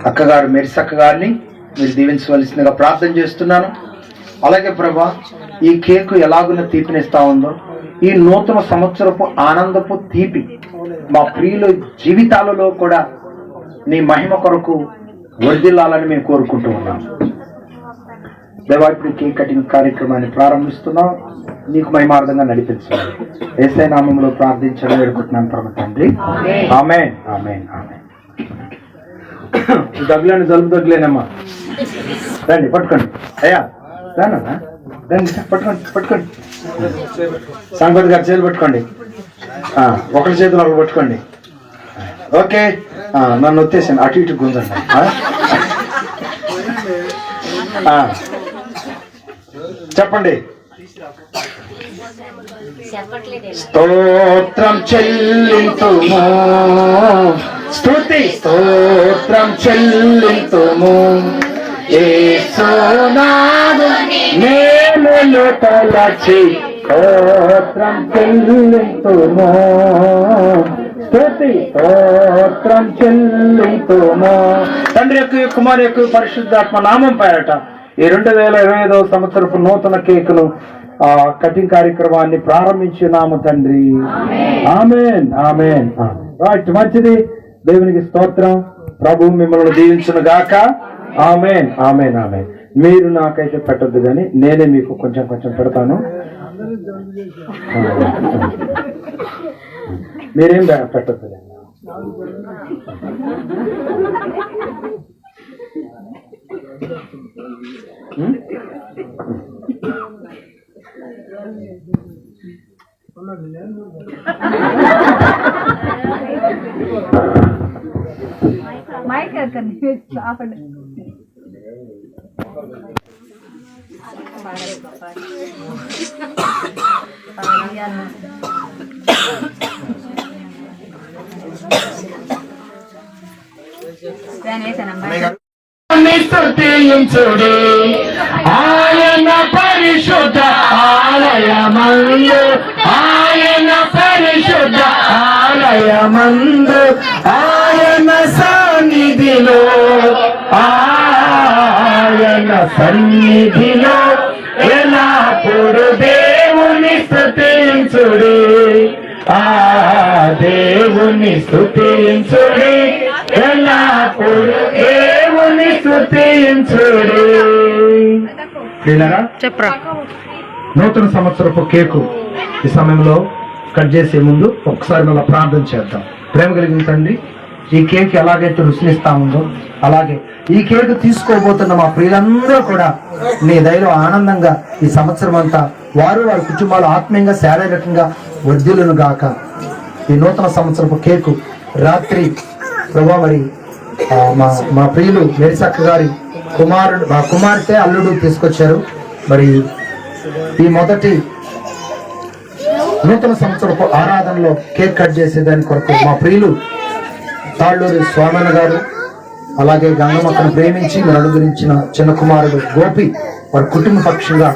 అక్కగారు మెరిసక్క గారిని మీరు దీవించవలసిందిగా ప్రార్థన చేస్తున్నాను. అలాగే ప్రభా, ఈ కేక్ ఎలాగున్న తీపినిస్తా ఉందో, ఈ నూతన సంవత్సరపు ఆనందపు తీపి మా ప్రియుల జీవితాలలో కూడా నీ మహిమ కొరకు వర్ధిల్లాలని మేము కోరుకుంటూ ఉన్నాం. దేవా, ఇప్పుడు కేక్ కటింగ్ కార్యక్రమాన్ని ప్రారంభిస్తున్నాం. నీకు మహిమార్థంగా నడిపించాలి. యేసయ్య నామములో ప్రార్థించడం వేడుకుంటున్నాను పరమ తండ్రి. ఆమేన్, ఆమేన్, ఆమేన్. దగ్గులేని జలుబు దగ్గులేనమ్మా, రండి పట్టుకోండి. అయ్యా రానన్నా, రండి పట్టుకోండి. సంపత్ గారు చేతులు పట్టుకోండి, ఒకరి చేతులు ఒకరు పట్టుకోండి. ఓకే, నన్ను వచ్చేసాను, అటు ఇటు గుంజండి. చెప్పండి. స్తోత్రం చెల్లింతుము, స్తుతి స్తోత్రం చెల్లింతుము, యేసునామముని మేలులు తలచి స్తోత్రం చెల్లింతుము, స్తుతి స్తోత్రం చెల్లింతుము. తండ్రి యొక్క, కుమారు యొక్క, పరిశుద్ధాత్మ నామం పేరట ఈ 2025వ సంవత్సరపు నూతన కేకును కటింగ్ కార్యక్రమాన్ని ప్రారంభించున్నాము తండ్రి. ఆమేన్, ఆమేన్. రైట్, మంచిది. దేవునికి స్తోత్రం. ప్రభు మిమ్మల్ని దీవించును గాక. ఆమేన్, ఆమేన్, ఆమేన్. మీరు నాకైతే పెట్టద్దు కానీ నేనే మీకు కొంచెం పెడతాను. మీరేం పెట్టద్దు. స్తుతించుడి ఆయన పరిశుద్ధ ఆలయమందు, ఆయన పరిశుద్ధ ఆలయమందు, ఆయన సన్నిధిలో, ఆయన సన్నిధిలో ఎల్లప్పుడు దేవుని స్తుతించుడి, దేవుని స్తుతించుడి, ఎల్లప్పుడు దేవుని స్తుతించుడి. చెప్పరా, నూతన సంవత్సరపు కేకు ఈ సమయంలో కట్ చేసే ముందు ఒకసారి మళ్ళీ ప్రార్థన చేద్దాం. ప్రేమ కలిగిన తండ్రి, ఈ కేక్ ఎలాగైతే రుచినిస్తా ఉందో అలాగే ఈ కేక్ తీసుకోబోతున్న మా ప్రియులందరూ కూడా నీ దయలో ఆనందంగా ఈ సంవత్సరం అంతా వారి కుటుంబాలు ఆత్మీయంగా శారీరకంగా వర్ధిల్లును గాక. ఈ నూతన సంవత్సరపు కేకు రాత్రి ప్రభా మరి మా ప్రియులు మెరిసక్క గారి కుమార్తె అల్లుడు తీసుకొచ్చారు. మరి ఈ మొదటి నూతన సంవత్సరపు ఆరాధనలో కేక్ కట్ చేసేదాని కొరకు మా ప్రియులు తాళ్ళూరి స్వామన్న గారు, అలాగే గంగమ్మక్కను ప్రేమించి మరి అనుగ్రహించిన చిన్న కుమారుడు గోపి వారి కుటుంబ పక్షంగా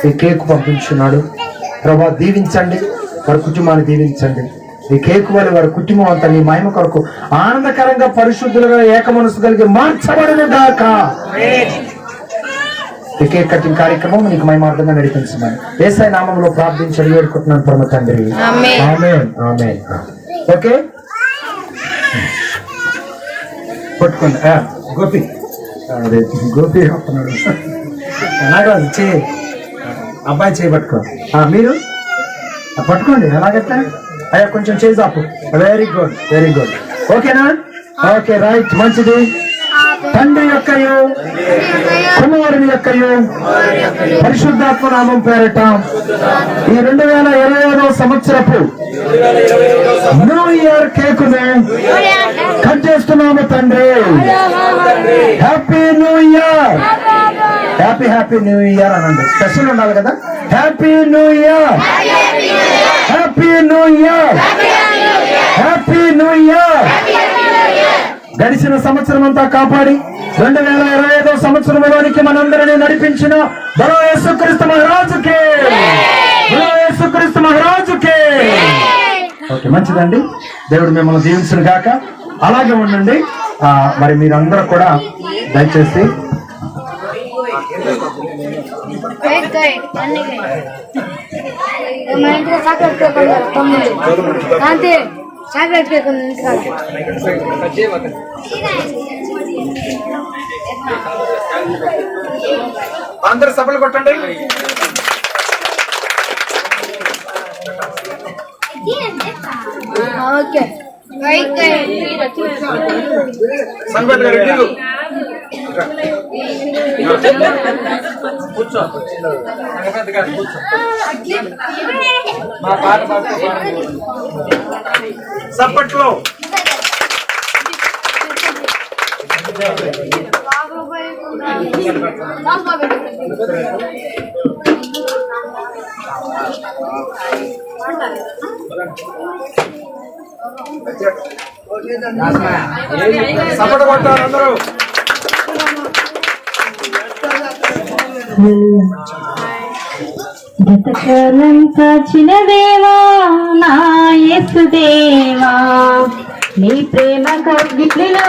ఈ కేక్ పంపించున్నాడు. ప్రభా, దీవించండి, వారి కుటుంబాన్ని దీవించండి. ఈ కేక్ వల్ల వారి కుటుంబం అంతా నీ మహిమ కొరకు ఆనందకరంగా పరిశుద్ధులుగా ఏక మనసు కలిగి మార్చబడును గాక. ఈ కేక్ కటింగ్ కార్యక్రమం నీకు మహిమార్థంగా నడిపించమని యేసయ్య నామములో ప్రార్థించి వేడుకుంటున్నాను పరమ తండ్రి. ఆమేన్, ఆమేన్. ఓకే, పట్టుకోండి. గోపి, అదే గోపి వస్తున్నాడు. ఎలాగో చేయి, అబ్బాయి చేయి పట్టుకో. మీరు పట్టుకోండి. ఎలాగెట్టా అయ్యా, కొంచెం చేయి చాపు. Very good, very good. ఓకేనా? ఓకే, రైట్, మంచిది. తండ్రి యొక్కయు కుమారుని యొక్కయు పరిశుద్ధాత్మ నామం పేరట ఈ 2025వ సంవత్సరపు న్యూ ఇయర్ కేకును కట్ చేస్తున్నాము తండ్రి. Happy new year, happy new year అనండి. స్పెషల్ ఉండాలి కదా. Happy new year, happy new year, happy new year. గడిచిన సంవత్సరం అంతా కాపాడి 2025వ సంవత్సరంలోనికి మనందరినీ నడిపించిన బలో యేసుక్రీస్తు మహారాజుకే, బలో యేసుక్రీస్తు మహారాజుకే. ఓకే, మంచిదండి. దేవుడు మిమ్మల్ని దీవించును గాక. అలాగే ఉండండి. మరి మీరందరూ కూడా దయచేసి అందరు సభలు కొట్టండి. సంపత్ గారు కూర్చో. మా పాట సప్పట్లో సపోర్ట్ కొట్టారు అందరూ. గతకాలం కాచిన దేవా నా యేసుదేవా, నీ ప్రేమ కౌగిలిలో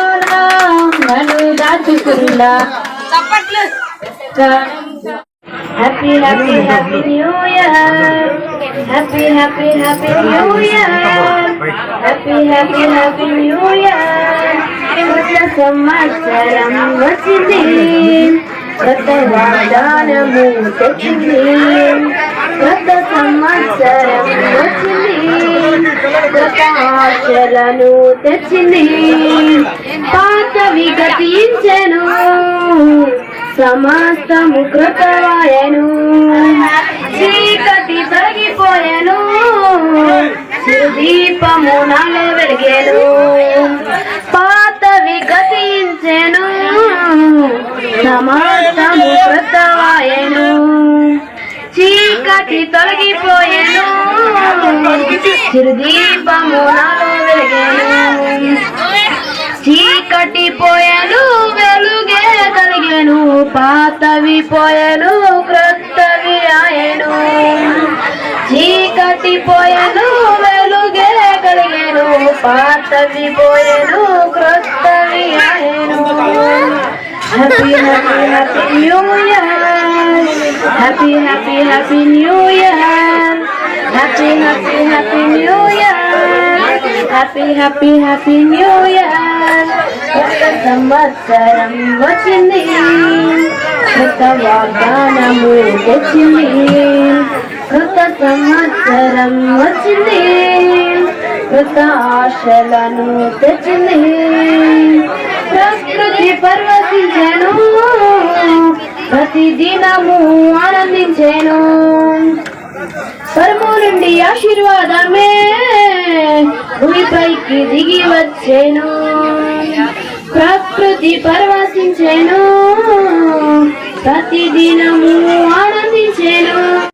నన్ను దాచుకున్నా. Happy happy happy new year, happy happy happy new year, happy happy happy new year. కొత్త సంవత్సరం వచ్చింది, కొత్త వాగ్దానము తెచ్చింది, కొత్త సంవత్సరం వచ్చింది, కొత్త ఆశలను తెచ్చింది. పాతవి గతించెను, సమస్తము కృతమాయెను, చీకటి తొలగిపోయెను, దీపము నాలో వెలిగెను. పాతవి గతించెను, సమస్తము కృతమాయెను, చీకటి తొలగిపోయెను, చిరుదీపము నాలో వెలిగెను. చీకటి పోయెను, వెలుగే కలిగెను, పాతవి పోయెను, క్రొత్తవి ఆయెను. చీకటి పోయెను, వెలుగే కలిగెను, పాతవి పోయెను, క్రొత్తవి ఆయెను. Happy happy happy new year, happy happy happy new year, happy happy happy new year, happy happy happy new year. కొత్త సంవత్సరం వచ్చింది, కొత్త వాగ్దానము తెచ్చింది, కొత్త సంవత్సరం వచ్చింది, కొత్త ఆశలను తెచ్చింది. ప్రకృతి పర్వతించెను, ప్రతిదినము ఆనందించెను, పరము నుండి ఆశీర్వాదమే భూమిపైకి దిగి వచ్చెను. ప్రకృతి పరవశించెను, ప్రతిదినము